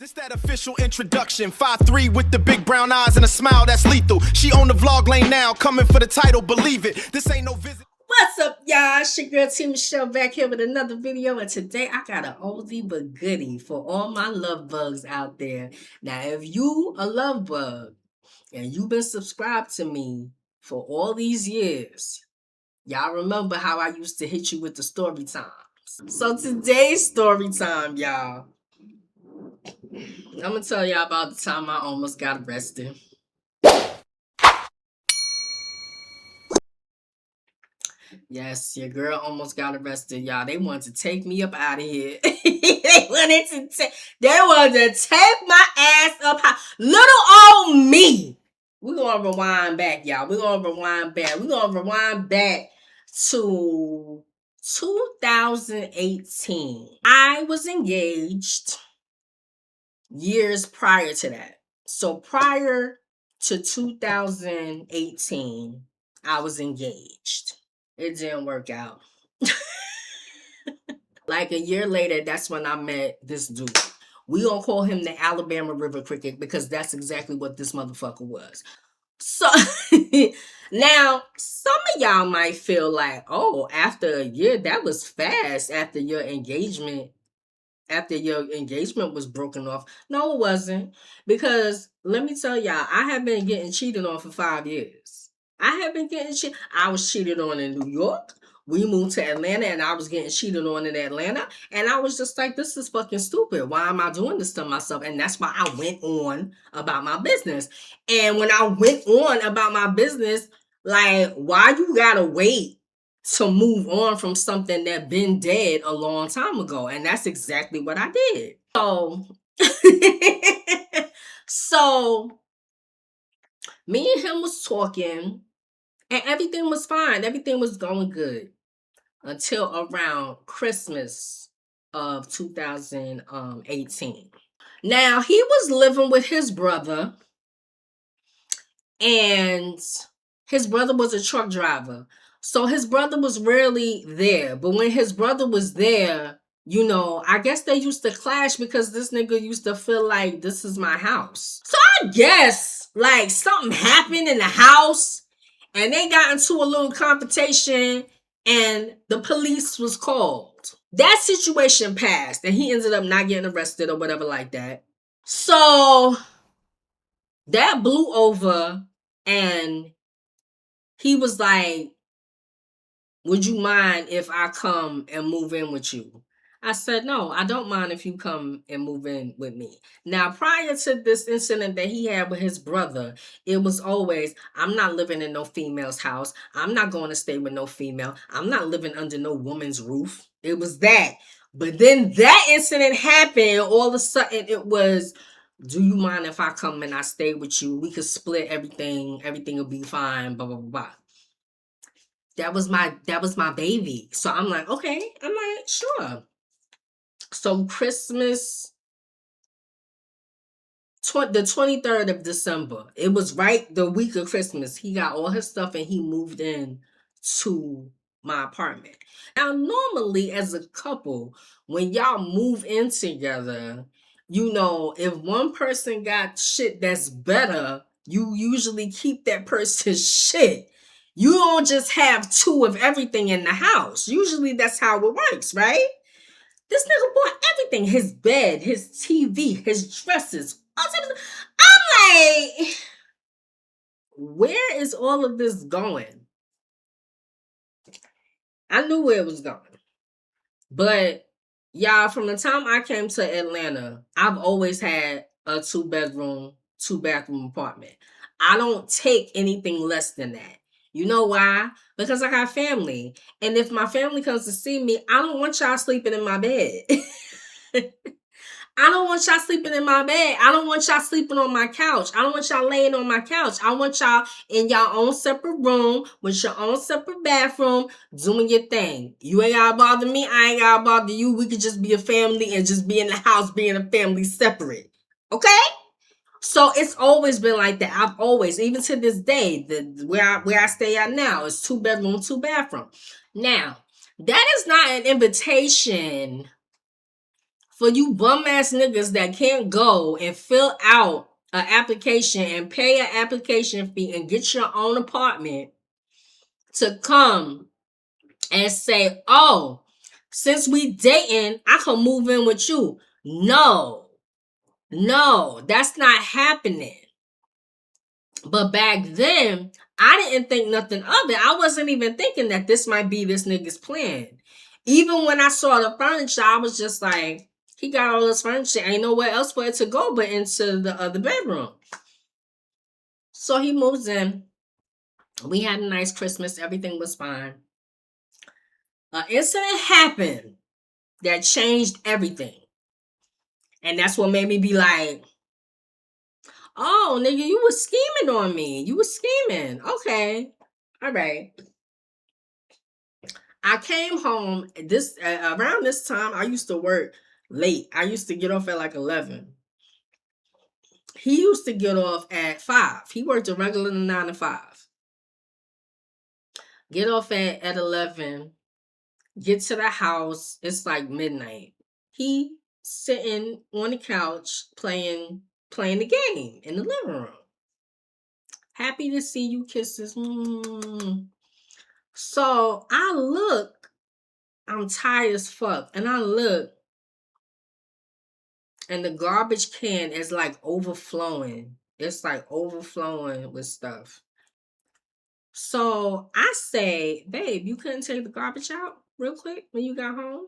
This that official introduction. 5'3" with the big brown eyes and a smile that's lethal. She on the vlog lane now, coming for the title, believe it. This ain't no visit. What's up, y'all? It's your girl T Michelle back here with another video, and today I got an oldie but goodie for all my love bugs out there. Now, if you a love bug and you've been subscribed to me for all these years, y'all remember how I used to hit you with the story times. So today's story time, y'all, I'm gonna tell y'all about the time I almost got arrested. Yes, your girl almost got arrested, y'all. They wanted to take me up out of here. they wanted to take my ass up high. Little old me. We're gonna rewind back, y'all. We're gonna rewind back to 2018. I was engaged years prior to that. So prior to 2018, I was engaged. It didn't work out. Like a year later, that's when I met this dude. We gonna call him the Alabama River Cricket because that's exactly what this motherfucker was. So now some of y'all might feel like, oh, after a year, that was fast after your engagement was broken off. No, it wasn't. Because let me tell y'all, I have been getting cheated on for 5 years. I was cheated on in New York. We moved to Atlanta and I was getting cheated on in Atlanta. And I was just like, this is fucking stupid. Why am I doing this to myself? And that's why I went on about my business. And when I went on about my business, like, why you gotta wait to move on from something that been dead a long time ago? And that's exactly what I did. So me and him was talking and everything was fine. Everything was going good until around Christmas of 2018. Now, he was living with his brother, and his brother was a truck driver. So his brother was rarely there. But when his brother was there, you know, I guess they used to clash because this nigga used to feel like this is my house. So I guess like something happened in the house and they got into a little confrontation and the police was called. That situation passed and he ended up not getting arrested or whatever like that. So that blew over and he was like, would you mind if I come and move in with you? I said, no, I don't mind if you come and move in with me. Now, prior to this incident that he had with his brother, it was always, I'm not living in no female's house. I'm not going to stay with no female. I'm not living under no woman's roof. It was that. But then that incident happened. All of a sudden, it was, do you mind if I come and I stay with you? We could split everything. Everything will be fine, blah, blah, blah. That was my baby. So I'm like, okay. I'm like, sure. So Christmas, the 23rd of December, it was right the week of Christmas. He got all his stuff and he moved in to my apartment. Now, normally as a couple, when y'all move in together, you know, if one person got shit that's better, you usually keep that person's shit. You don't just have two of everything in the house. Usually that's how it works, right? This nigga bought everything. His bed, his TV, his dresses. I'm like, where is all of this going? I knew where it was going. But y'all, from the time I came to Atlanta, I've always had a 2-bedroom, 2-bathroom apartment. I don't take anything less than that. You know why? Because I got family. And if my family comes to see me, I don't want y'all sleeping in my bed. I don't want y'all sleeping in my bed. I don't want y'all sleeping on my couch. I don't want y'all laying on my couch. I want y'all in your own separate room with your own separate bathroom doing your thing. You ain't gotta bother me. I ain't gotta bother you. We could just be a family and just be in the house being a family separate. Okay? So it's always been like that. I've always, even to this day, where I stay at now is 2-bedroom, 2-bathroom. Now, that is not an invitation for you bum ass niggas that can't go and fill out an application and pay an application fee and get your own apartment to come and say, oh, since we dating, I can move in with you. No, that's not happening. But back then, I didn't think nothing of it. I wasn't even thinking that this might be this nigga's plan. Even when I saw the furniture, I was just like, he got all this furniture. Ain't nowhere else for it to go but into the other bedroom. So he moves in. We had a nice Christmas. Everything was fine. An incident happened that changed everything. And that's what made me be like, oh, nigga, you was scheming on me. You was scheming. Okay. All right. I came home around this time. I used to work late. I used to get off at like 11. He used to get off at 5. He worked a regular 9 to 5. Get off at 11. Get to the house. It's like midnight. He sitting on the couch playing the game in the living room. Happy to see you, kisses. So I look, I'm tired as fuck, and I look, and the garbage can is like overflowing. It's like overflowing with stuff. So I say, babe, you couldn't take the garbage out real quick when you got home?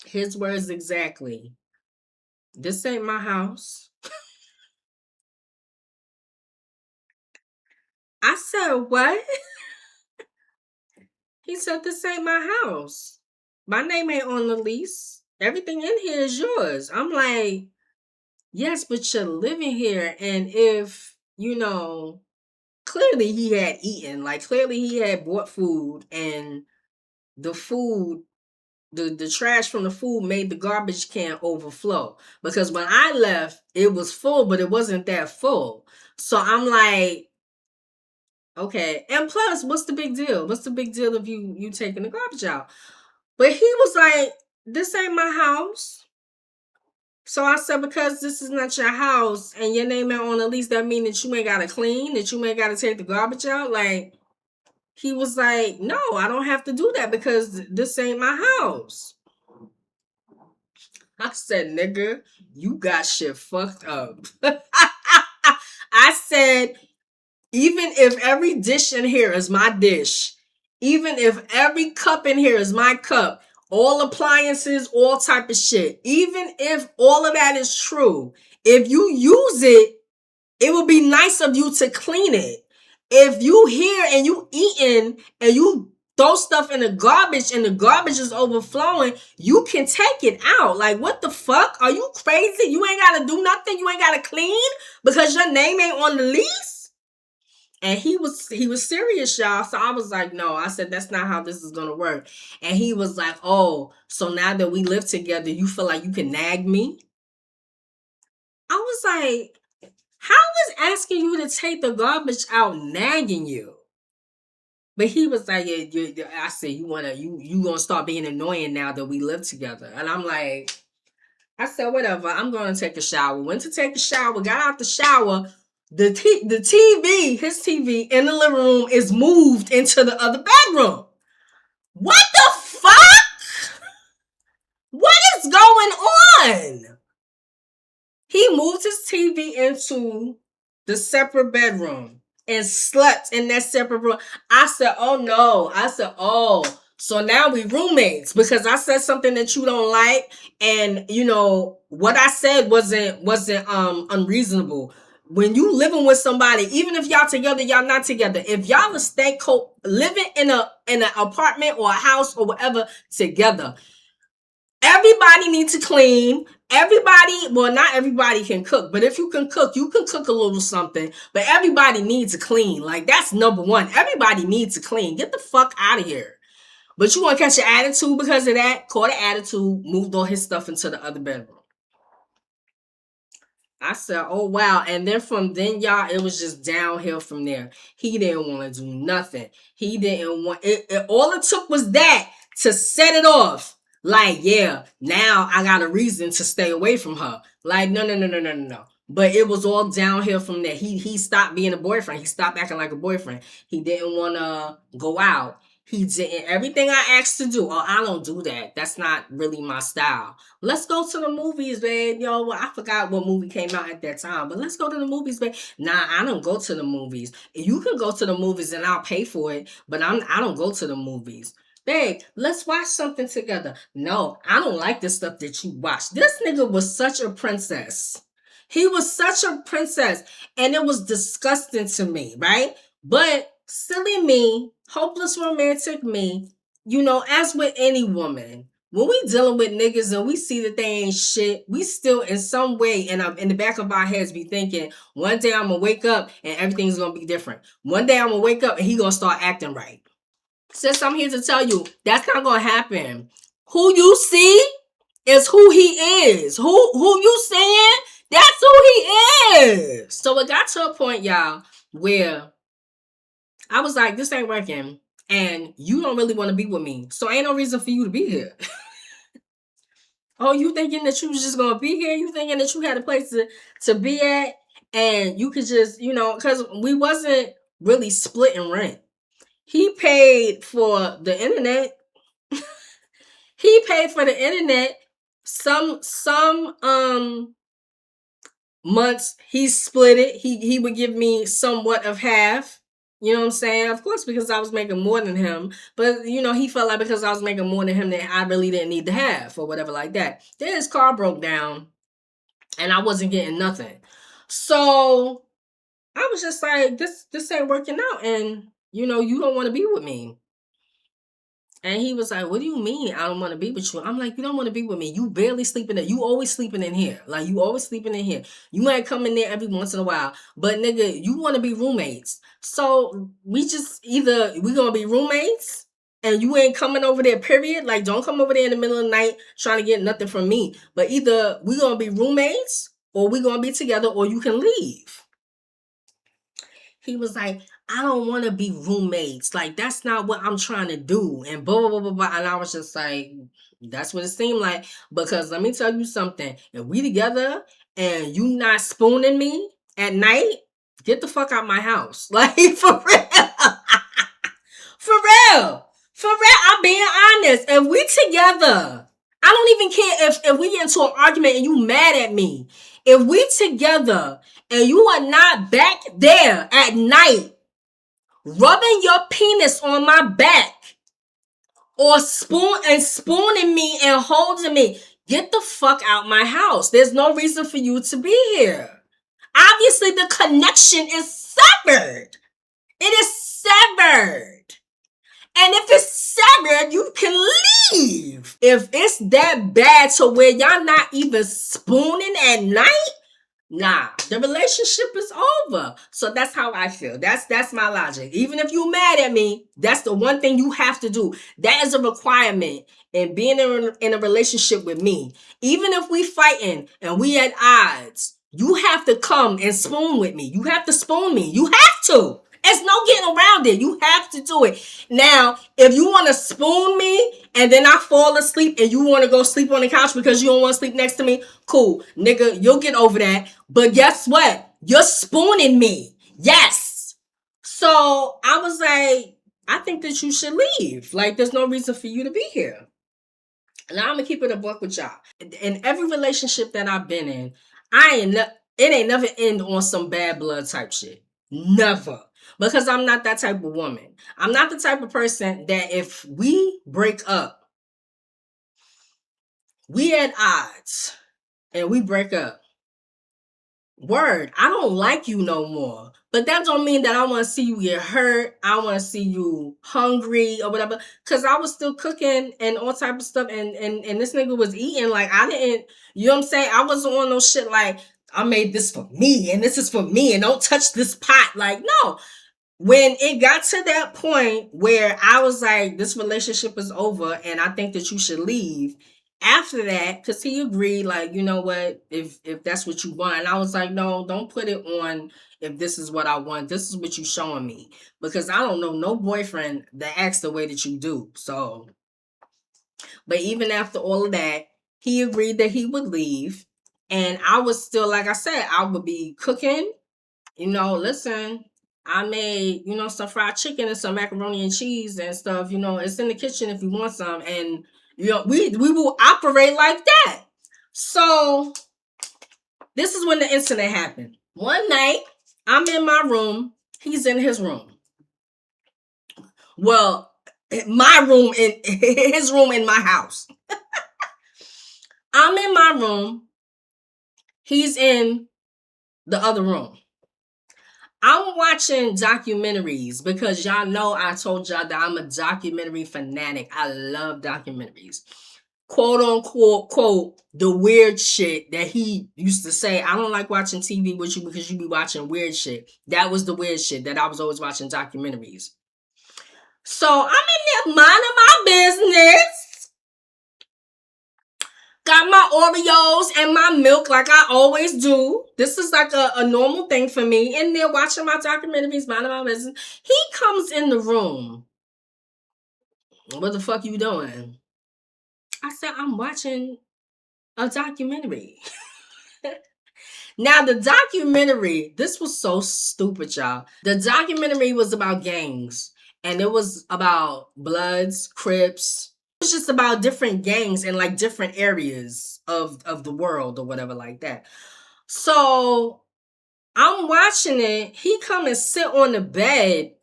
His words exactly. This ain't my house. I said, what? He said, this ain't my house. My name ain't on the lease. Everything in here is yours. I'm like, yes, but you're living here. And if, clearly he had eaten, like clearly he had bought food, and the food, the trash from the food made the garbage can overflow. Because when I left, it was full, but it wasn't that full. So I'm like, okay. And plus, what's the big deal? What's the big deal if you taking the garbage out? But he was like, this ain't my house. So I said, because this is not your house and your name ain't on the lease, that mean that you ain't got to clean, that you ain't got to take the garbage out? Like, he was like, no, I don't have to do that because this ain't my house. I said, nigga, you got shit fucked up. I said, even if every dish in here is my dish, even if every cup in here is my cup, all appliances, all type of shit, even if all of that is true, if you use it, it would be nice of you to clean it. If you here and you eating and you throw stuff in the garbage and the garbage is overflowing, you can take it out. Like, what the fuck? Are you crazy? You ain't got to do nothing. You ain't got to clean because your name ain't on the lease? And he was serious, y'all. So I was like, no. I said, that's not how this is going to work. And he was like, oh, so now that we live together, you feel like you can nag me? I was like, how is asking you to take the garbage out nagging you? But he was like, yeah, I said, you gonna start being annoying now that we live together. And I'm like, I said, whatever, I'm gonna take a shower. Went to take a shower, got out the shower. The TV, his TV in the living room is moved into the other bedroom. What the fuck? What is going on? He moved his TV into the separate bedroom and slept in that separate room. I said, oh no. I said, oh, so now we roommates because I said something that you don't like. And what I said wasn't unreasonable. When you living with somebody, even if y'all together, y'all not together, if y'all stay living in an apartment or a house or whatever together, everybody needs to clean. Not everybody can cook, but if you can cook a little something, but everybody needs to clean. Like, that's number one. Everybody needs to clean. Get the fuck out of here. But you want to catch your attitude because of that? Caught an attitude, moved all his stuff into the other bedroom. I said, oh, wow. And then from then, y'all, it was just downhill from there. He didn't want to do nothing. He didn't want it. All it took was that to set it off. Like, yeah, now I got a reason to stay away from her. Like, no. But it was all downhill from there. He stopped being a boyfriend. He stopped acting like a boyfriend. He didn't want to go out. He didn't. Everything I asked to do, oh, I don't do that. That's not really my style. Let's go to the movies, babe. Yo, well, I forgot what movie came out at that time, but let's go to the movies, babe. Nah, I don't go to the movies. You can go to the movies and I'll pay for it, but I don't go to the movies. Babe, let's watch something together. No, I don't like the stuff that you watch. This nigga was such a princess. He was such a princess, and it was disgusting to me, right? But silly me, hopeless romantic me, as with any woman, when we dealing with niggas and we see that they ain't shit, we still in some way in the back of our heads be thinking, one day I'm gonna wake up and everything's gonna be different. One day I'm gonna wake up and he gonna start acting right. Sis, I'm here to tell you that's not gonna happen. Who you see is who he is. Who you saying? That's who he is. So it got to a point, y'all, where I was like, this ain't working. And you don't really want to be with me. So ain't no reason for you to be here. Oh, you thinking that you was just gonna be here? You thinking that you had a place to be at? And you could just, because we wasn't really splitting rent. He paid for the internet. He paid for the internet. Some months he split it. He would give me somewhat of half. You know what I'm saying? Of course, because I was making more than him. But, he felt like because I was making more than him that I really didn't need the half or whatever like that. Then his car broke down and I wasn't getting nothing. So I was just like, this ain't working out. And, you don't want to be with me. And he was like, what do you mean I don't want to be with you? I'm like, you don't want to be with me. You barely sleeping there. You always sleeping in here. Like, you always sleeping in here. You might come in there every once in a while. But, nigga, you want to be roommates. So, we just either we going to be roommates and you ain't coming over there, period. Like, don't come over there in the middle of the night trying to get nothing from me. But either we going to be roommates or we going to be together or you can leave. He was like, I don't want to be roommates. Like, that's not what I'm trying to do. And blah, blah, blah, blah. And I was just like, that's what it seemed like. Because let me tell you something. If we together and you not spooning me at night, get the fuck out my house. Like, for real. For real. For real. I'm being honest. If we together, I don't even care if we get into an argument and you mad at me. If we together and you are not back there at night rubbing your penis on my back or spooning me and holding me, get the fuck out my house. There's no reason for you to be here. Obviously, the connection is severed. It is severed. And if it's severed, you can leave. If it's that bad to where y'all not even spooning at night, nah, the relationship is over. So that's how I feel. That's my logic. Even if you mad at me, that's the one thing you have to do. That is a requirement in being in a relationship with me. Even if we fighting and we at odds, you have to come and spoon with me. You have to spoon me. You have to. There's no getting around it. You have to do it. Now, if you want to spoon me and then I fall asleep and you want to go sleep on the couch because you don't want to sleep next to me, cool. Nigga, you'll get over that. But guess what? You're spooning me. Yes. So I was like, I think that you should leave. Like, there's no reason for you to be here. Now I'm going to keep it a buck with y'all. In every relationship that I've been in, it ain't never end on some bad blood type shit. Never. Because I'm not that type of woman. I'm not the type of person that if we break up, we at odds, and we break up. Word, I don't like you no more. But that don't mean that I want to see you get hurt. I want to see you hungry or whatever. Because I was still cooking and all type of stuff. And this nigga was eating. Like, I didn't, you know what I'm saying? I wasn't on no shit like, I made this for me and this is for me and don't touch this pot. Like, no. When it got to that point where I was like, this relationship is over and I think that you should leave. After that, because he agreed, like, you know what, if that's what you want. And I was like, no, don't put it on if this is what I want. This is what you showing me. Because I don't know no boyfriend that acts the way that you do. So But even after all of that, he agreed that he would leave. And I was still, like I said, I would be cooking. Listen, I made, some fried chicken and some macaroni and cheese and stuff. It's in the kitchen if you want some. And, we will operate like that. So this is when the incident happened. One night, I'm in my room. He's in his room. Well, my room in his room in my house. I'm in my room. He's in the other room. I'm watching documentaries because y'all know I told y'all that I'm a documentary fanatic. I love documentaries. Quote unquote, quote, the weird shit that he used to say. I don't like watching TV with you because you be watching weird shit. That was the weird shit that I was always watching documentaries. So I'm in there minding my business. Got my Oreos and my milk like I always do. This is like a normal thing for me. In there watching my documentaries, minding my business. He comes in the room. What the fuck you doing? I said, I'm watching a documentary. Now, the documentary, this was so stupid, y'all. The documentary was about gangs. And it was about Bloods, Crips. It was just about different gangs in like different areas of the world or whatever like that. So I'm watching it. He come and sit on the bed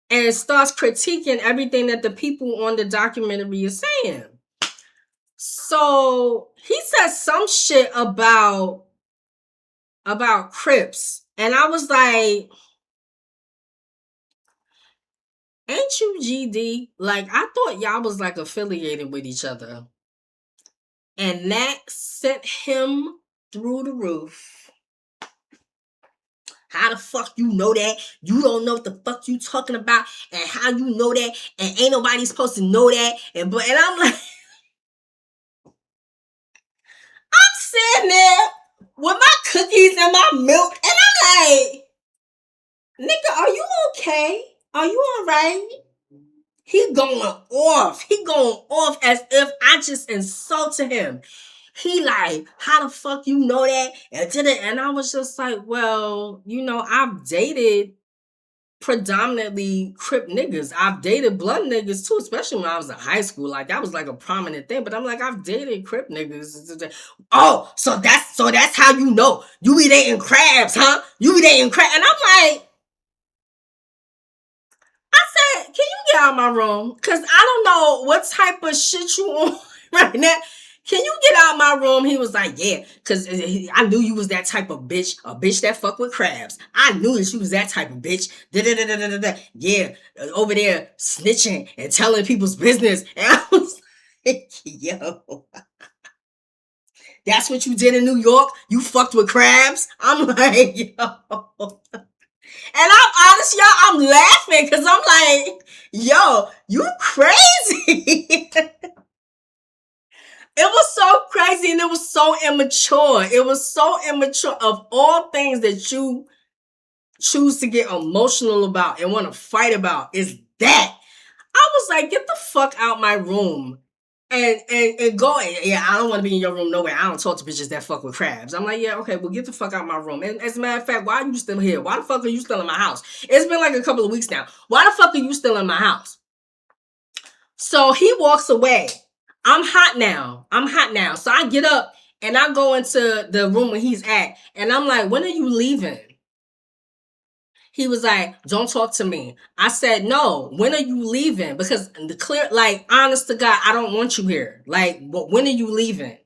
and starts critiquing everything that the people on the documentary is saying. So he said some shit about Crips. And I was like, ain't you GD? Like, I thought y'all was like affiliated with each other. And that sent him through the roof. How the fuck you know that? You don't know what the fuck you talking about, and how you know that, and ain't nobody supposed to know that. And I'm like, I'm sitting there with my cookies and my milk, and I'm like, nigga, are you okay? Are you alright? He going off. He going off as if I just insulted him. He like, how the fuck you know that? And I was just like, well, I've dated predominantly Crip niggas. I've dated Blood niggas too, especially when I was in high school. Like, that was like a prominent thing. But I'm like, I've dated Crip niggas. Oh, so that's how you know. You be dating crabs, huh? You be dating crabs. And I'm like, I said, can you get out of my room? Because I don't know what type of shit you on right now. Can you get out of my room? He was like, yeah, because I knew you was that type of bitch, a bitch that fuck with crabs. I knew that you was that type of bitch. Da-da-da-da-da-da. Yeah, over there snitching and telling people's business. And I was like, yo, that's what you did in New York? You fucked with crabs? I'm like, yo. And I'm honest, y'all, I'm laughing because I'm like, yo, you crazy. It was so crazy and it was so immature. It was so immature. Of all things that you choose to get emotional about and want to fight about is that. I was like, get the fuck out my room and go. Yeah, I don't want to be in your room nowhere. I don't talk to bitches that fuck with crabs. I'm like, yeah, okay, well, get the fuck out my room. And as a matter of fact, why are you still here? Why the fuck are you still in my house? It's been like a couple of weeks now. Why the fuck are you still in my house? So he walks away. I'm hot now. So I get up and I go into the room where he's at. And I'm like, when are you leaving? He was like, don't talk to me. I said, no, when are you leaving? Because honest to God, I don't want you here. Like, when are you leaving?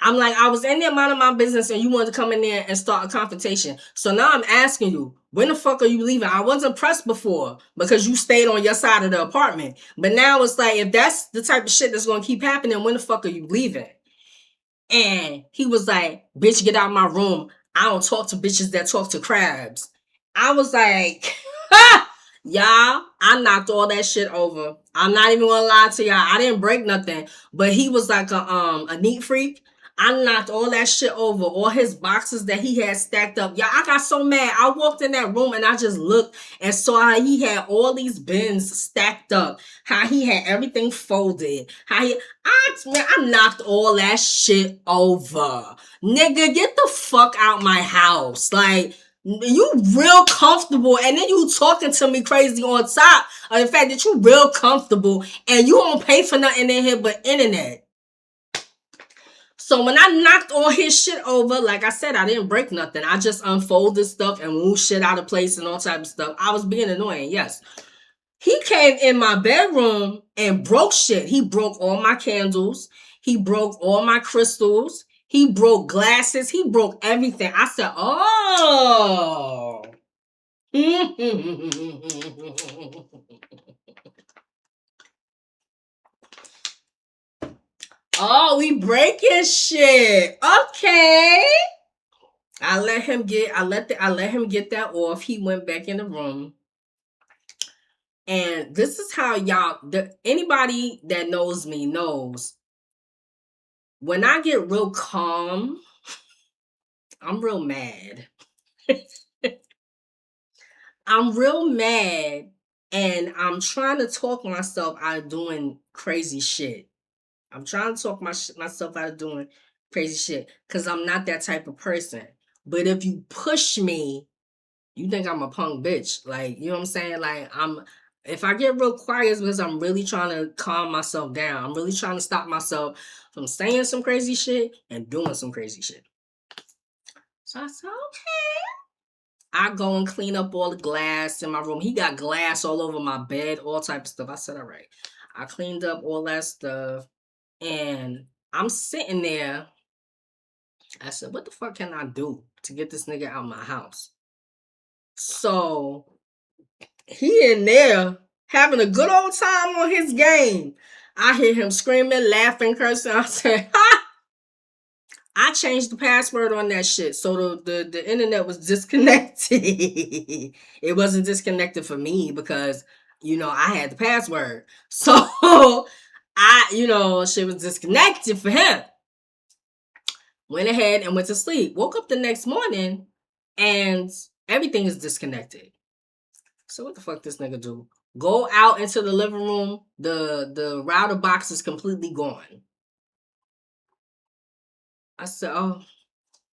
I'm like, I was in there minding my business and you wanted to come in there and start a confrontation. So now I'm asking you, when the fuck are you leaving? I wasn't pressed before because you stayed on your side of the apartment. But now it's like, if that's the type of shit that's going to keep happening, when the fuck are you leaving? And he was like, bitch, get out of my room. I don't talk to bitches that talk to crabs. I was like, y'all, I knocked all that shit over. I'm not even gonna lie to y'all. I didn't break nothing. But he was like a neat freak. I knocked all that shit over, all his boxes that he had stacked up. Yeah, I got so mad. I walked in that room and I just looked and saw how he had all these bins stacked up, how he had everything folded, I knocked all that shit over. Nigga, get the fuck out my house. Like, you real comfortable and then you talking to me crazy on top of the fact that you real comfortable and you don't pay for nothing in here but internet. So when I knocked all his shit over, like I said, I didn't break nothing. I just unfolded stuff and moved shit out of place and all type of stuff. I was being annoying, yes. He came in my bedroom and broke shit. He broke all my candles. He broke all my crystals. He broke glasses. He broke everything. I said, oh. Oh, we breaking shit. Okay. I let him get that off. He went back in the room. And this is how anybody that knows me knows. When I get real calm, I'm real mad. I'm real mad and I'm trying to talk myself out of doing crazy shit. I'm trying to talk myself out of doing crazy shit because I'm not that type of person. But if you push me, you think I'm a punk bitch. Like, you know what I'm saying? Like, if I get real quiet, it's because I'm really trying to calm myself down. I'm really trying to stop myself from saying some crazy shit and doing some crazy shit. So I said, okay. I go and clean up all the glass in my room. He got glass all over my bed, all type of stuff. I said, all right. I cleaned up all that stuff. And I'm sitting there. I said, what the fuck can I do to get this nigga out of my house? So he in there having a good old time on his game. I hear him screaming, laughing, cursing. I said, ha! I changed the password on that shit. So the internet was disconnected. It wasn't disconnected for me because, I had the password. So shit was disconnected for him. Went ahead and went to sleep. Woke up the next morning and everything is disconnected. So what the fuck this nigga do? Go out into the living room. The router box is completely gone. I said, oh,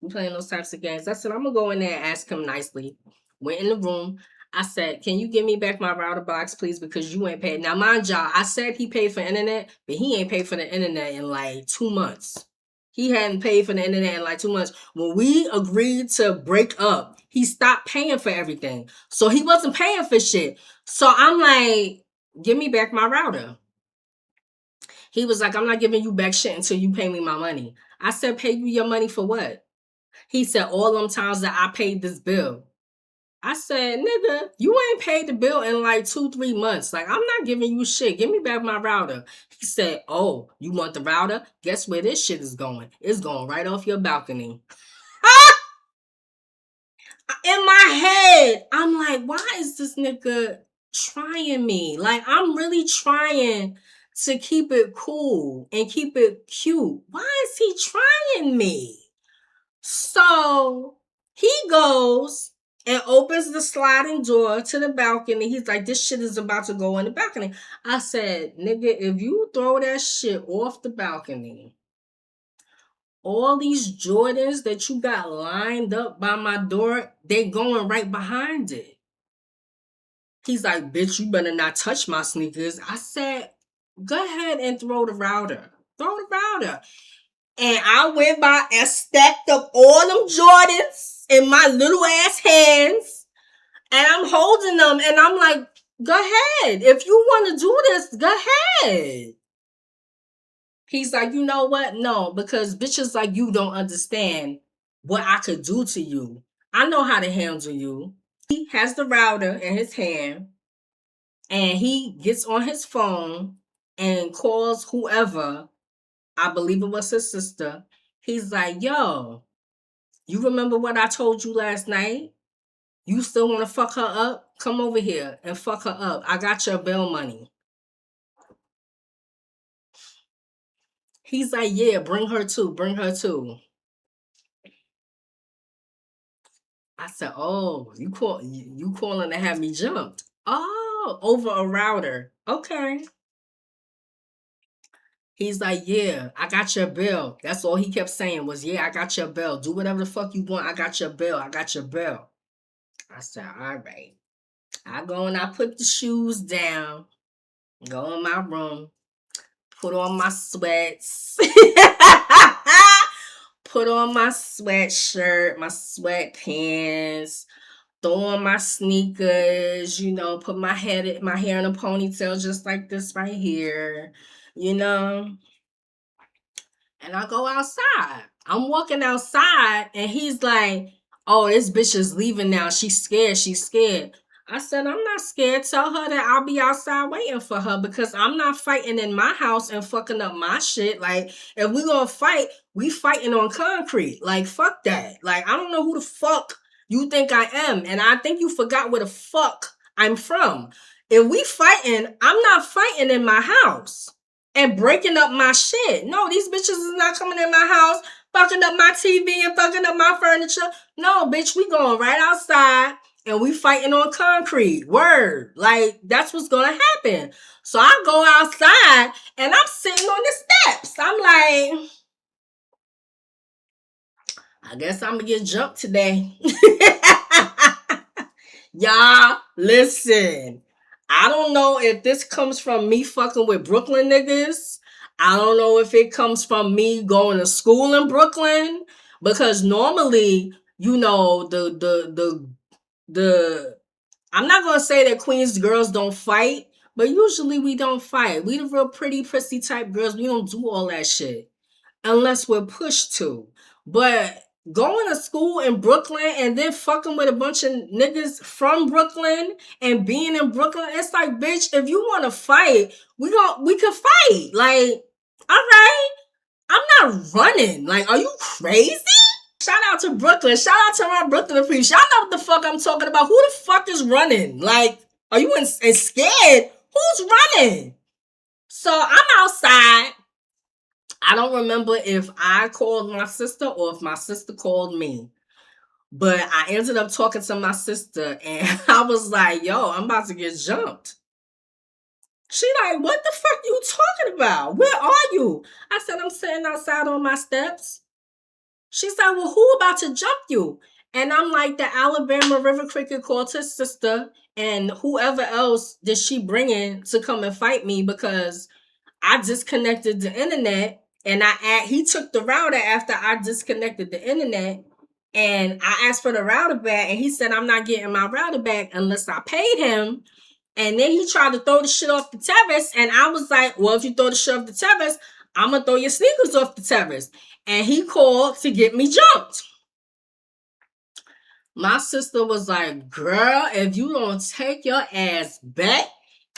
we playing those types of games. I said, I'm gonna go in there and ask him nicely. Went in the room. I said, can you give me back my router box, please? Because you ain't paid. Now, mind y'all, I said he paid for internet, but he ain't paid for the internet in like 2 months. He hadn't paid for the internet in like 2 months. When we agreed to break up, he stopped paying for everything. So he wasn't paying for shit. So I'm like, give me back my router. He was like, I'm not giving you back shit until you pay me my money. I said, pay you your money for what? He said, all them times that I paid this bill. I said, nigga, you ain't paid the bill in like 2-3 months. Like, I'm not giving you shit. Give me back my router. He said, oh, you want the router? Guess where this shit is going? It's going right off your balcony. In my head, I'm like, why is this nigga trying me? Like, I'm really trying to keep it cool and keep it cute. Why is he trying me? So he goes and opens the sliding door to the balcony. He's like, this shit is about to go on the balcony. I said, nigga, if you throw that shit off the balcony, all these Jordans that you got lined up by my door, they going right behind it. He's like, bitch, you better not touch my sneakers. I said, go ahead and throw the router. Throw the router. And I went by and stacked up all them Jordans in my little ass hands. And I'm holding them. And I'm like, go ahead. If you want to do this, go ahead. He's like, you know what? No, because bitches like you don't understand what I could do to you. I know how to handle you. He has the router in his hand. And he gets on his phone and calls whoever. I believe it was his sister. He's like, yo, you remember what I told you last night? You still want to fuck her up? Come over here and fuck her up. I got your bail money. He's like, yeah, bring her too. Bring her too. I said, oh, you calling to have me jumped? Oh, over a router. Okay. He's like, yeah, I got your bill. That's all he kept saying was, yeah, I got your bill. Do whatever the fuck you want. I got your bill. I got your bill. I said, all right. I go and I put the shoes down, go in my room, put on my sweats, put on my sweatshirt, my sweatpants, throw on my sneakers, put my hair in a ponytail just like this right here, you know. And I go outside. I'm walking outside and he's like, oh, this bitch is leaving now. She's scared. She's scared. I said, I'm not scared. Tell her that I'll be outside waiting for her because I'm not fighting in my house and fucking up my shit. Like, if we gonna fight, we fighting on concrete. Like, fuck that. Like, I don't know who the fuck you think I am. And I think you forgot where the fuck I'm from. If we fighting, I'm not fighting in my house and breaking up my shit. No, these bitches is not coming in my house, fucking up my TV and fucking up my furniture. No, bitch, we going right outside and we fighting on concrete. Word. Like, that's what's gonna happen. So I go outside and I'm sitting on the steps. I'm like, I guess I'm gonna get jumped today. Y'all, listen. I don't know if this comes from me fucking with Brooklyn niggas. I don't know if it comes from me going to school in Brooklyn. Because normally, the I'm not gonna say that Queens girls don't fight, but usually we don't fight. We the real pretty prissy type girls. We don't do all that shit unless we're pushed to. But going to school in Brooklyn and then fucking with a bunch of niggas from Brooklyn and being in Brooklyn, it's like, bitch, if you want to fight, we can fight. Like, all right, I'm not running. Like, are you crazy? Shout out to Brooklyn. Shout out to my Brooklyn peeps. Y'all know what the fuck I'm talking about. Who the fuck is running? Like, are you scared? Who's running? So I'm outside. I don't remember if I called my sister or if my sister called me. But I ended up talking to my sister and I was like, yo, I'm about to get jumped. She like, what the fuck you talking about? Where are you? I said, I'm sitting outside on my steps. She's like, well, who about to jump you? And I'm like, the Alabama River Cricket called her sister and whoever else did she bring in to come and fight me because I disconnected the internet and he took the router after I disconnected the internet and I asked for the router back and he said I'm not getting my router back unless I paid him. And then he tried to throw the shit off the terrace and I was like, well, if you throw the shit off the terrace, I'm gonna throw your sneakers off the terrace. And he called to get me jumped. My sister was like, girl, if you don't take your ass back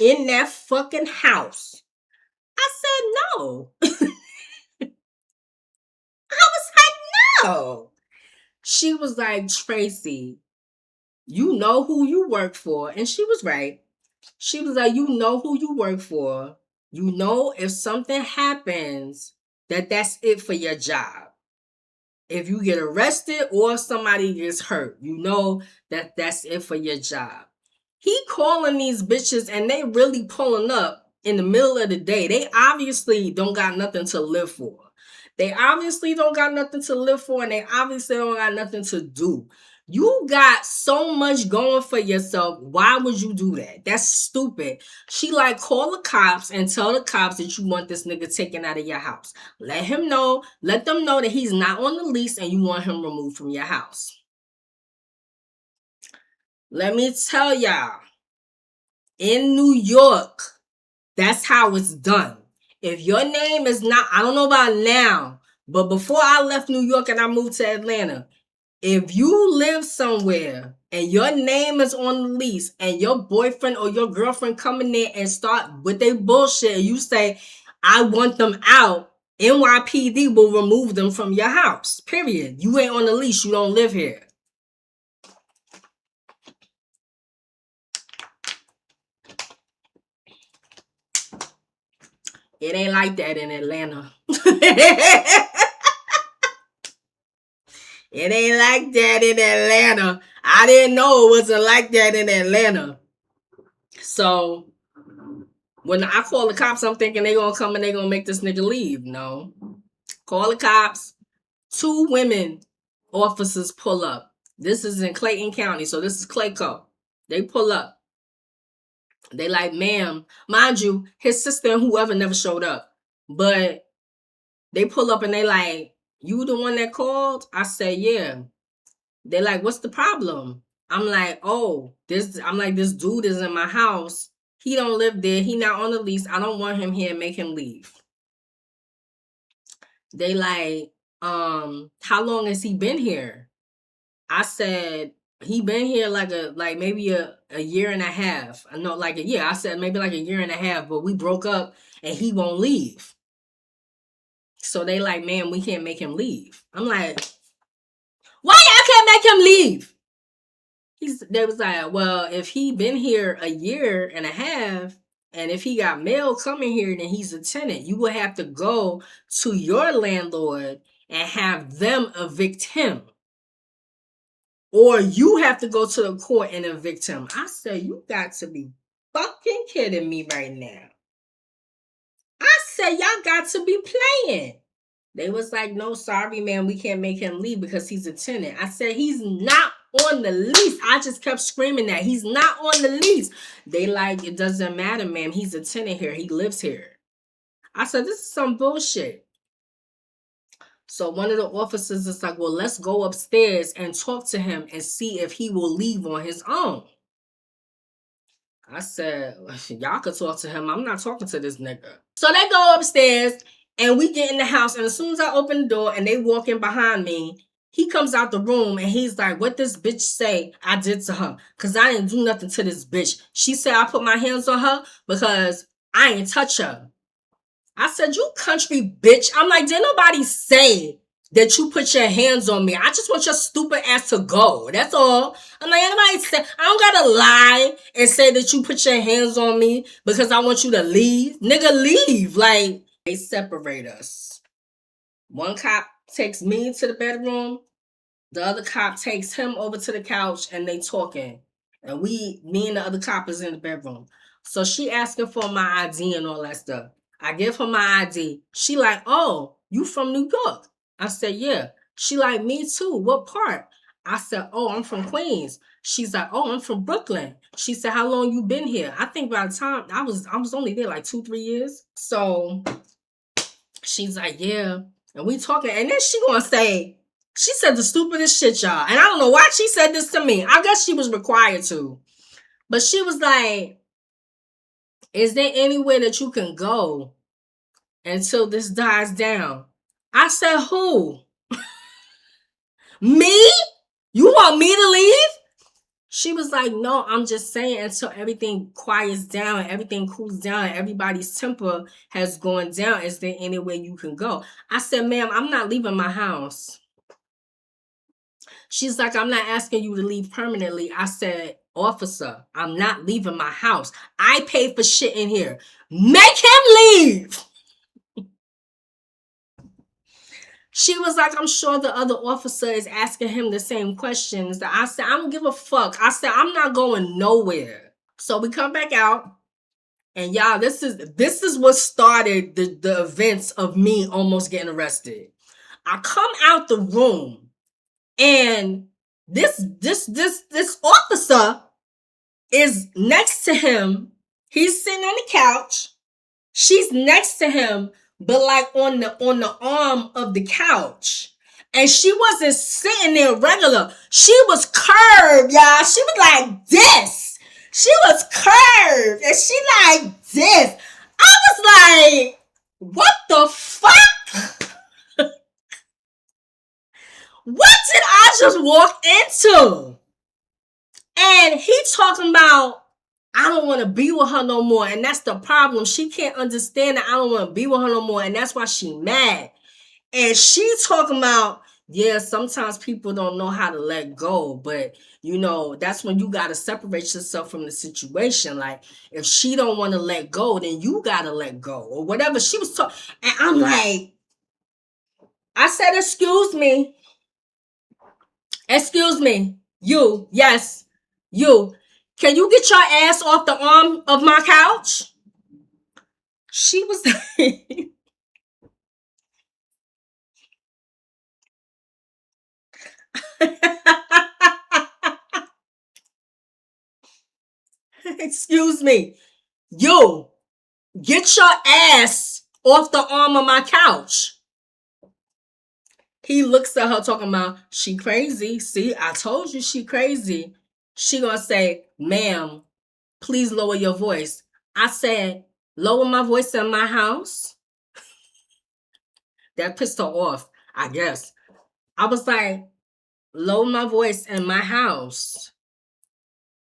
in that fucking house. I said no. I was like, no. She was like, Tracy, you know who you work for. And she was right. She was like, you know who you work for. You know if something happens, that's it for your job. If you get arrested or somebody gets hurt, you know that's it for your job. He calling these bitches and they really pulling up in the middle of the day. They obviously don't got nothing to live for. They obviously don't got nothing to live for and they obviously don't got nothing to do. You got so much going for yourself. Why would you do that? That's stupid. She like, call the cops and tell the cops that you want this nigga taken out of your house. Let them know that he's not on the lease and you want him removed from your house. Let me tell y'all, in New York, that's how it's done. If your name is not, I don't know about now, but before I left New York and I moved to Atlanta, if you live somewhere and your name is on the lease and your boyfriend or your girlfriend come in there and start with their bullshit and you say, I want them out, NYPD will remove them from your house. Period. You ain't on the lease. You don't live here. It ain't like that in Atlanta. It ain't like that in Atlanta. I didn't know it wasn't like that in Atlanta. So when I call the cops, I'm thinking they gonna come and they gonna make this nigga leave. No. Call the cops. 2 women officers pull up. This is in Clayton County, so this is Clayco. They pull up. They like, ma'am, mind you, his sister and whoever never showed up. But they pull up and they like, you the one that called? I say, yeah. They like, what's the problem? I'm like, this dude is in my house. He don't live there. He not on the lease. I don't want him here. Make him leave. They like, how long has he been here? I said, he been here like maybe a year and a half. No, like a year. I said maybe like a year and a half, but we broke up and he won't leave. So they like, man, we can't make him leave. I'm like, why y'all can't make him leave? They was like, well, if he been here a year and a half, and if he got mail coming here, then he's a tenant. You will have to go to your landlord and have them evict him. Or you have to go to the court and evict him. I said, you got to be fucking kidding me right now. I said, y'all got to be playing. They was like, no, sorry, man, we can't make him leave because he's a tenant. I said, he's not on the lease. I just kept screaming that. He's not on the lease. They like, it doesn't matter, ma'am. He's a tenant here. He lives here. I said, this is some bullshit. So one of the officers is like, well, let's go upstairs and talk to him and see if he will leave on his own. I said, y'all could talk to him. I'm not talking to this nigga. So they go upstairs and we get in the house. And as soon as I open the door and they walk in behind me, he comes out the room and he's like, what this bitch say I did to her? Because I didn't do nothing to this bitch. She said I put my hands on her because I ain't touch her. I said, you country bitch. I'm like, did nobody say that you put your hands on me? I just want your stupid ass to go. That's all. I'm like, anybody say, I don't gotta lie and say that you put your hands on me because I want you to leave. Nigga, leave. Like, they separate us. One cop takes me to the bedroom. The other cop takes him over to the couch and they talking. And me and the other cop is in the bedroom. So she asking for my ID and all that stuff. I give her my ID. She like, oh, you from New York? I said, yeah. She like, me too. What part? I said, oh, I'm from Queens. She's like, oh, I'm from Brooklyn. She said, how long you been here? I think by the time I was only there like 2-3 years. So she's like, yeah. And we talking. And then she gonna say, she said the stupidest shit, y'all. And I don't know why she said this to me. I guess she was required to. But she was like, is there anywhere that you can go until this dies down? I said, who? Me? You want me to leave? She was like, no, I'm just saying until everything quiets down, everything cools down, everybody's temper has gone down. Is there anywhere you can go? I said, ma'am, I'm not leaving my house. She's like, I'm not asking you to leave permanently. I said, officer, I'm not leaving my house. I pay for shit in here. Make him leave. She was like, I'm sure the other officer is asking him the same questions. I said, I don't give a fuck. I said, I'm not going nowhere. So we come back out. And y'all, this is what started the events of me almost getting arrested. I come out the room and this officer is next to him. He's sitting on the couch. She's next to him, but like on the arm of the couch. And she wasn't sitting there regular. She was curved, y'all. She was like this. She was curved. And she like this. I was like, what the fuck? What did I just walk into? And he talking about, I don't want to be with her no more. And that's the problem. She can't understand that I don't want to be with her no more. And that's why she mad. And she talking about, Yeah, sometimes people don't know how to let go, but that's when you gotta separate yourself from the situation. Like, if she don't want to let go, then you gotta let go, or whatever she was talking. And I'm like, I said, excuse me, you, yes, you. Can you get your ass off the arm of my couch? She was excuse me, you. Get your ass off the arm of my couch. He looks at her talking about, she crazy. See, I told you she crazy. She gonna say, ma'am, please lower your voice. I said, lower my voice in my house? That pissed her off, I guess. I was like, lower my voice in my house.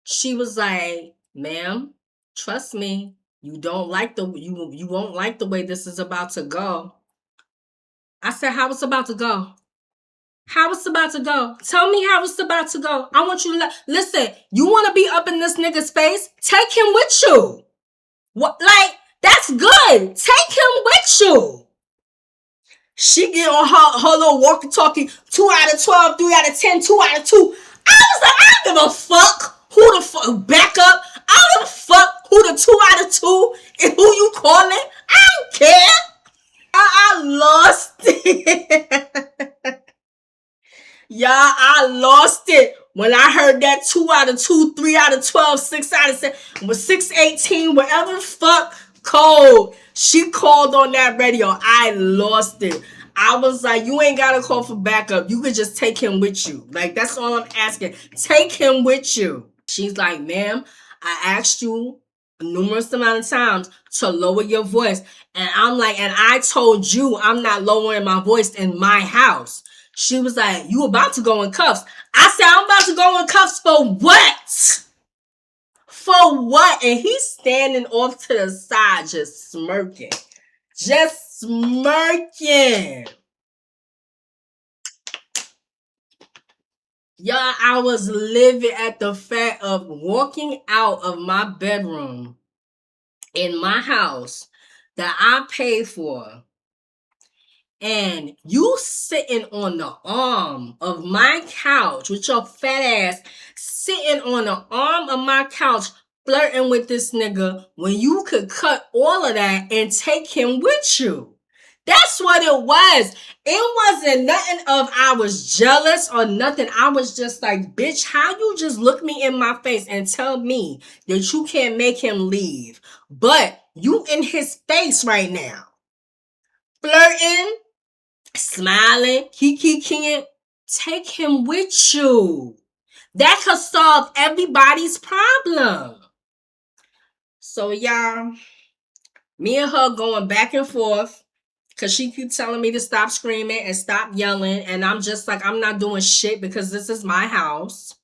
She was like, ma'am, trust me, you won't like the way this is about to go. I said, how it's about to go? How it's about to go? Tell me how it's about to go. I want you to listen. You want to be up in this nigga's face? Take him with you. What? Like, that's good. Take him with you. She get on her little walkie-talkie. 2 out of 12, 3 out of 10, 2 out of 2. I was like, I don't give a fuck who the fuck back up. I don't give a fuck who the 2 out of 2 and who you calling. I don't care. I lost it. Yeah, I lost it when I heard that 2 out of 2, 3 out of 12, 6 out of 7, was 618, whatever the fuck code she called on that radio. I lost it. I was like, you ain't gotta call for backup. You could just take him with you. Like, that's all I'm asking. Take him with you. She's like, ma'am, I asked you a numerous amount of times to lower your voice. And I'm like, and I told you I'm not lowering my voice in my house. She was like, you about to go in cuffs. I said, I'm about to go in cuffs for what? For what? And he's standing off to the side just smirking. Just smirking. Y'all, I was living at the fact of walking out of my bedroom in my house that I paid for, and you sitting on the arm of my couch with your fat ass sitting on the arm of my couch flirting with this nigga when you could cut all of that and take him with you. That's what it was. It wasn't nothing of I was jealous or nothing. I was just like, bitch, how you just look me in my face and tell me that you can't make him leave, but you in his face right now, flirting, smiling, kikiing. Take him with you. That could solve everybody's problem. So y'all, me and her going back and forth because she keep telling me to stop screaming and stop yelling, and I'm just like, I'm not doing shit because this is my house.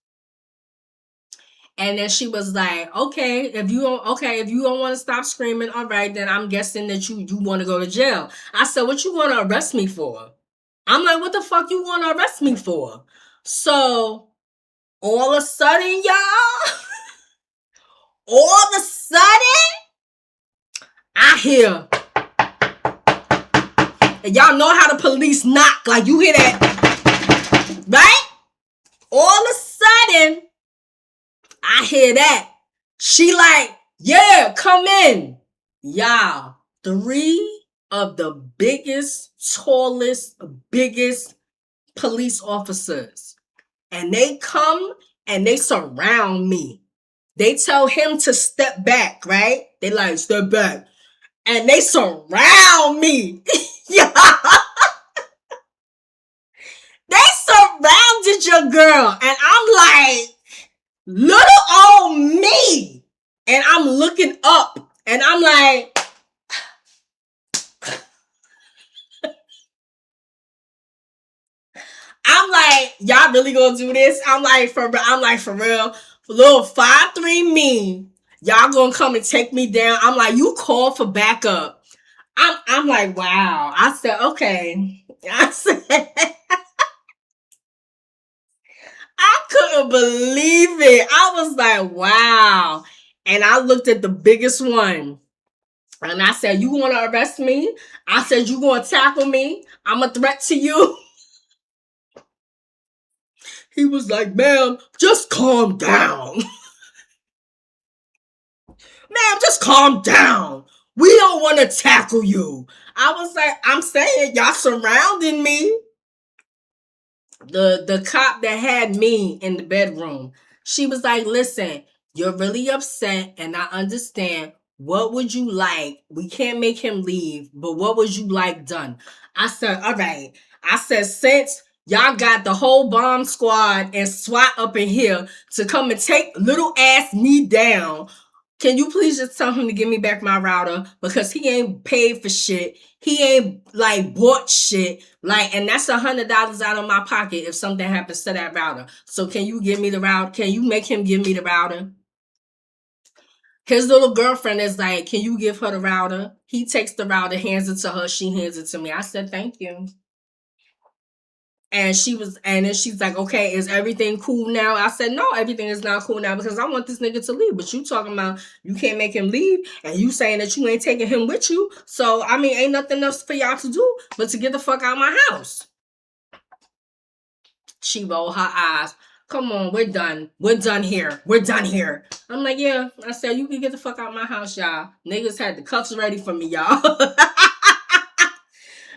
And then she was like, okay, if you don't want to stop screaming, all right, then I'm guessing that you want to go to jail. I said, what you want to arrest me for? I'm like, what the fuck you want to arrest me for? So all of a sudden, y'all, all of a sudden, I hear, and y'all know how the police knock, like you hear that, right? All of a sudden, I hear that. She like, yeah, come in. Y'all, 3 of the biggest, tallest, biggest police officers. And they come and they surround me. They tell him to step back, right? They like, step back. And they surround me. Yeah. They surrounded your girl. And I'm like, little old me. And I'm looking up. And I'm like, y'all really gonna do this? I'm like, for real. Little 5'3" me. Y'all gonna come and take me down. I'm like, you call for backup. I'm like, wow. I said, okay. I said, couldn't believe it. I was like, wow. And I looked at the biggest one. And I said, you want to arrest me? I said, you going to tackle me? I'm a threat to you. He was like, ma'am, just calm down. Ma'am, just calm down. We don't want to tackle you. I was like, I'm saying y'all surrounding me. The cop that had me in the bedroom, she was like, listen, you're really upset and I understand. What would you like? We can't make him leave, but what would you like done? I said, all right. I said, since y'all got the whole bomb squad and SWAT up in here to come and take little ass me down, can you please just tell him to give me back my router? Because he ain't paid for shit. He ain't like bought shit. Like, and that's $100 out of my pocket if something happens to that router. So can you give me the router? Can you make him give me the router? His little girlfriend is like, can you give her the router? He takes the router, hands it to her. She hands it to me. I said, thank you. And then she's like, okay, is everything cool now? I said, no, everything is not cool now because I want this nigga to leave. But you talking about you can't make him leave and you saying that you ain't taking him with you. So, I mean, ain't nothing else for y'all to do but to get the fuck out of my house. She rolled her eyes. Come on, we're done. We're done here. We're done here. I'm like, yeah. I said, you can get the fuck out of my house, y'all. Niggas had the cuffs ready for me, y'all.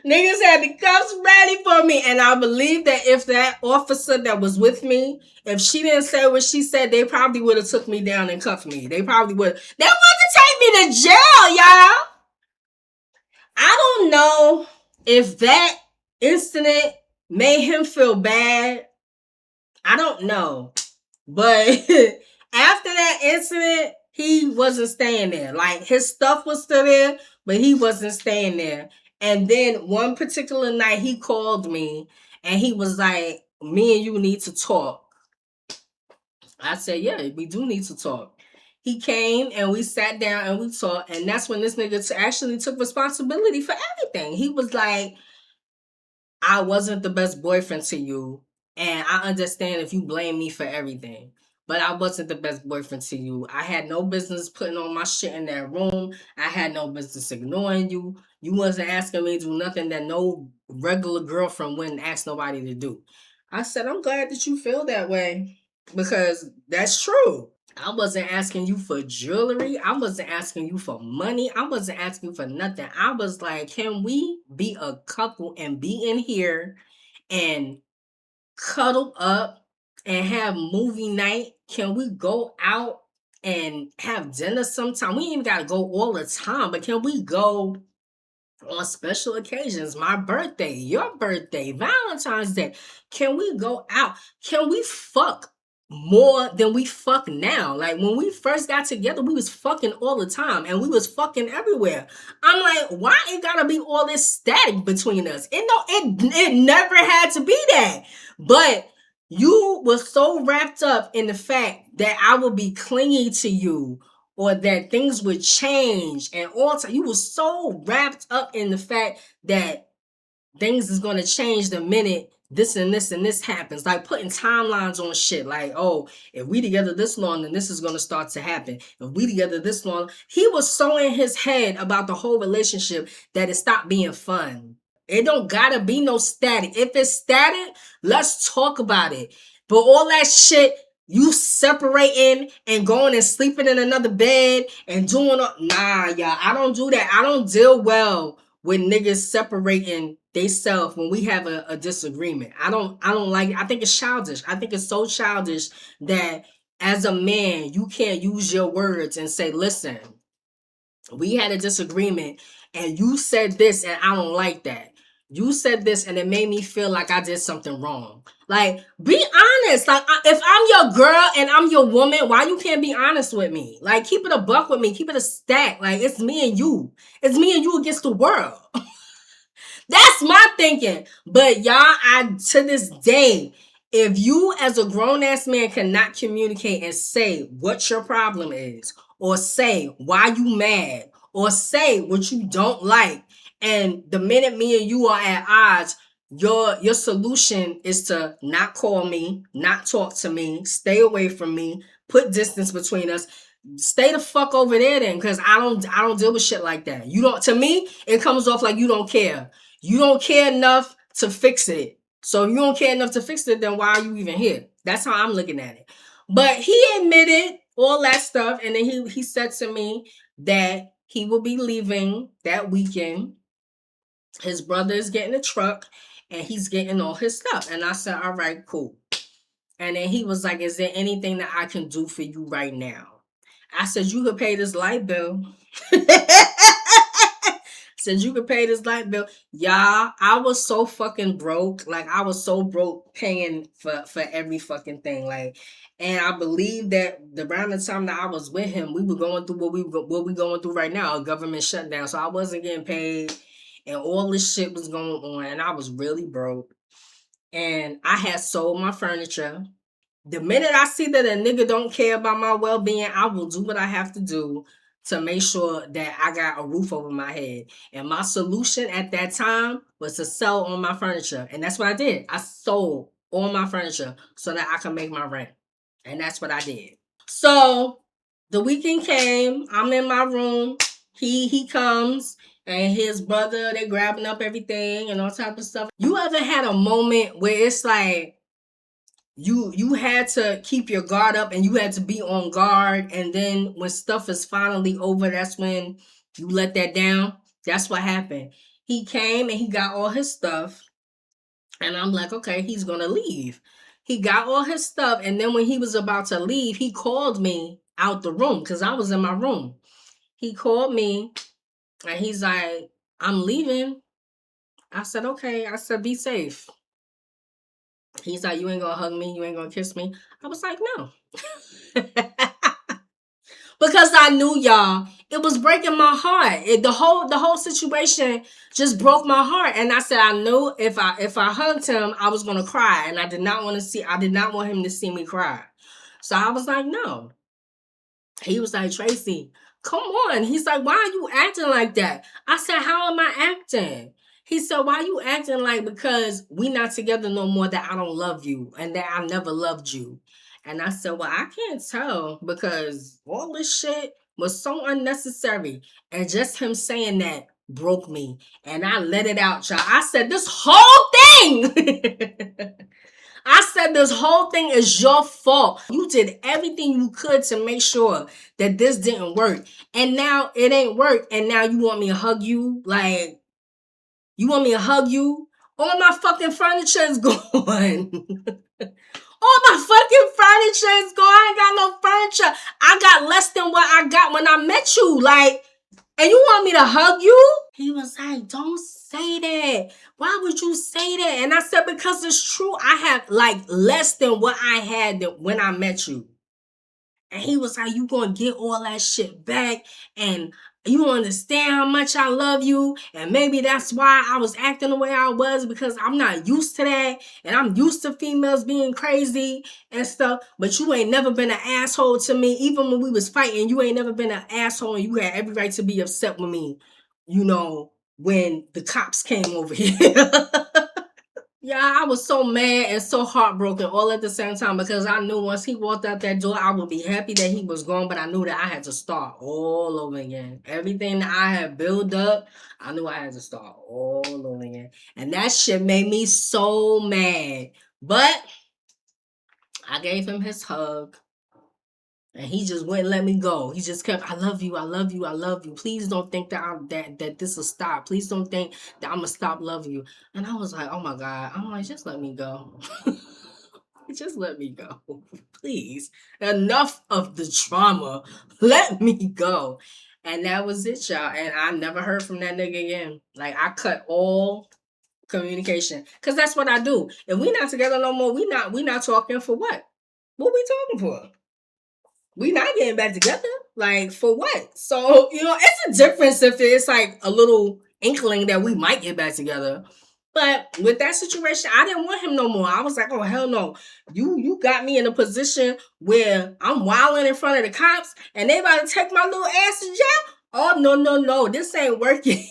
Niggas had the cuffs ready for me. And I believe that if that officer that was with me, if she didn't say what she said, they probably would have took me down and cuffed me. They probably would. They wanted to take me to jail, y'all. I don't know if that incident made him feel bad. I don't know. But after that incident, he wasn't staying there. Like, his stuff was still there, but he wasn't staying there. And then one particular night, he called me and he was like, me and you need to talk. I said, yeah, we do need to talk. He came and we sat down and we talked. And that's when this nigga actually took responsibility for everything. He was like, I wasn't the best boyfriend to you. And I understand if you blame me for everything. But I wasn't the best boyfriend to you. I had no business putting on my shit in that room. I had no business ignoring you. You wasn't asking me to do nothing that no regular girlfriend wouldn't ask nobody to do. I said, I'm glad that you feel that way. Because that's true. I wasn't asking you for jewelry. I wasn't asking you for money. I wasn't asking you for nothing. I was like, can we be a couple and be in here and cuddle up and have movie night? Can we go out and have dinner sometime? We ain't even gotta go all the time, but can we go on special occasions? My birthday, your birthday, Valentine's Day. Can we go out? Can we fuck more than we fuck now? Like, when we first got together, we was fucking all the time and we was fucking everywhere. I'm like, why it gotta be all this static between us? It never had to be that. But you were so wrapped up in the fact that I would be clingy to you or that things would change and all time. You were so wrapped up in the fact that things is going to change the minute this and this and this happens. Like putting timelines on shit. Like, oh, if we together this long, then this is going to start to happen. If we together this long. He was so in his head about the whole relationship that it stopped being fun. It don't gotta be no static. If it's static, let's talk about it. But all that shit, you separating and going and sleeping in another bed and doing nah, y'all. I don't do that. I don't deal well with niggas separating theyself when we have a disagreement. I don't like it. I think it's childish. I think it's so childish that as a man, you can't use your words and say, listen, we had a disagreement and you said this and I don't like that. You said this and it made me feel like I did something wrong. Like, be honest. Like, if I'm your girl and I'm your woman, why you can't be honest with me? Like, keep it a buck with me. Keep it a stack. Like, it's me and you. It's me and you against the world. That's my thinking. But y'all, to this day, if you as a grown-ass man cannot communicate and say what your problem is, or say why you mad, or say what you don't like, and the minute me and you are at odds, your solution is to not call me, not talk to me, stay away from me, put distance between us. Stay the fuck over there then, because I don't deal with shit like that. You don't, to me, it comes off like you don't care. You don't care enough to fix it. So if you don't care enough to fix it, then why are you even here? That's how I'm looking at it. But he admitted all that stuff, and then he said to me that he will be leaving that weekend. His brother is getting a truck and he's getting all his stuff. And I said, all right, cool. And then he was like, is there anything that I can do for you right now? I said, you could pay this light bill. Said you could pay this light bill. Y'all, I was so fucking broke. Like, I was so broke paying for every fucking thing. Like, and I believe that around the time that I was with him, we were going through what we going through right now, a government shutdown. So I wasn't getting paid, and all this shit was going on, and I was really broke. And I had sold my furniture. The minute I see that a nigga don't care about my well-being, I will do what I have to do to make sure that I got a roof over my head. And my solution at that time was to sell all my furniture. And that's what I did. I sold all my furniture so that I could make my rent. And that's what I did. So the weekend came. I'm in my room. He comes, and his brother, they grabbing up everything and all type of stuff. You ever had a moment where it's like you had to keep your guard up and you had to be on guard, and then when stuff is finally over, that's when you let that down? That's what happened. He came and he got all his stuff, and I'm like, okay, he's gonna leave. He got all his stuff, and then when he was about to leave, he called me out the room because I was in my room. He called me and he's like, I'm leaving. I said, okay. I said, be safe. He's like, you ain't gonna hug me, you ain't gonna kiss me. I was like, no. Because I knew, y'all, it was breaking my heart. The whole situation just broke my heart. And I said, I knew if I hugged him, I was gonna cry. And I did not want him to see me cry. So I was like, no. He was like, Tracy, come on. He's like, why are you acting like that? I said, how am I acting? He said, why are you acting like because we not together no more that I don't love you and that I never loved you? And I said, well, I can't tell because all this shit was so unnecessary. And just him saying that broke me. And I let it out, y'all. I said, this whole thing. I said this whole thing is your fault. You did everything you could to make sure that this didn't work. And now it ain't work. And now you want me to hug you? Like, you want me to hug you? All my fucking furniture is gone. All my fucking furniture is gone. I ain't got no furniture. I got less than what I got when I met you. Like, and you want me to hug you? He was like, don't say that. Why would you say that? And I said, because it's true. I have like less than what I had when I met you. And he was like, you gonna get all that shit back, and you understand how much I love you, and maybe that's why I was acting the way I was, because I'm not used to that, and I'm used to females being crazy and stuff, but you ain't never been an asshole to me. Even when we was fighting, you ain't never been an asshole, and you had every right to be upset with me, when the cops came over here. Yeah, I was so mad and so heartbroken all at the same time because I knew once he walked out that door, I would be happy that he was gone, but I knew that I had to start all over again. Everything that I had built up, I knew I had to start all over again. And that shit made me so mad. But I gave him his hug. And he just wouldn't let me go. He just kept, I love you, I love you, I love you. Please don't think that this will stop. Please don't think that I'm gonna stop loving you. And I was like, oh my God. I'm like, just let me go. Just let me go. Please. Enough of the trauma. Let me go. And that was it, y'all. And I never heard from that nigga again. Like, I cut all communication. Cause that's what I do. If we not together no more, we not talking for what? What we talking for? We not getting back together. Like, for what? So, it's a difference if it's like a little inkling that we might get back together. But with that situation, I didn't want him no more. I was like, oh, hell no. You got me in a position where I'm wilding in front of the cops and they about to take my little ass to jail. Oh, no. This ain't working.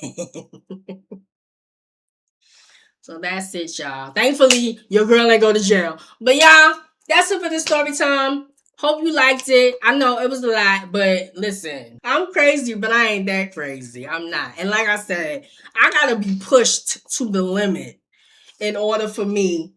So that's it, y'all. Thankfully, your girl ain't go to jail. But y'all, that's it for this story time. Hope you liked it. I know it was a lot, but listen, I'm crazy, but I ain't that crazy. I'm not. And like I said, I gotta be pushed to the limit in order for me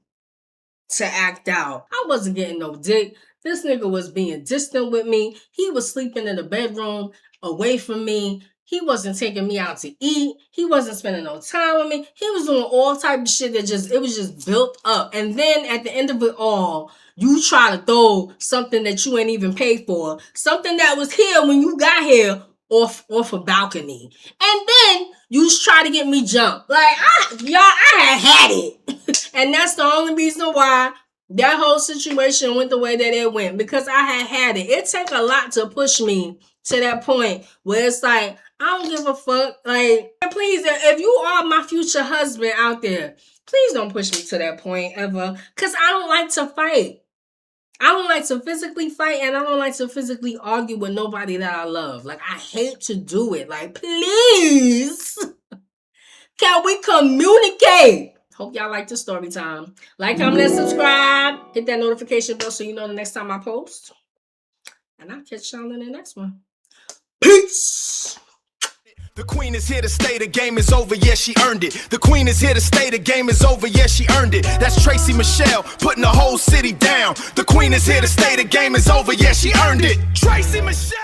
to act out. I wasn't getting no dick. This nigga was being distant with me. He was sleeping in the bedroom away from me. He wasn't taking me out to eat. He wasn't spending no time with me. He was doing all type of shit that it was just built up. And then at the end of it all, you try to throw something that you ain't even paid for, something that was here when you got here off a balcony. And then you try to get me jumped. Like, I had it. And that's the only reason why that whole situation went the way that it went, because I had it. It take a lot to push me to that point where it's like, I don't give a fuck. Like, please, if you are my future husband out there, please don't push me to that point ever, because I don't like to fight. I don't like to physically fight, and I don't like to physically argue with nobody that I love. Like, I hate to do it. Like, please, can we communicate? Hope y'all like the story time. Like, comment, and subscribe. Hit that notification bell so you know the next time I post. And I'll catch y'all in the next one. Peace. The queen is here to stay, the game is over, yeah, she earned it. The queen is here to stay, the game is over, yeah, she earned it. That's Tracy Michelle, putting the whole city down. The queen is here to stay, the game is over, yeah, she earned it. Tracy Michelle.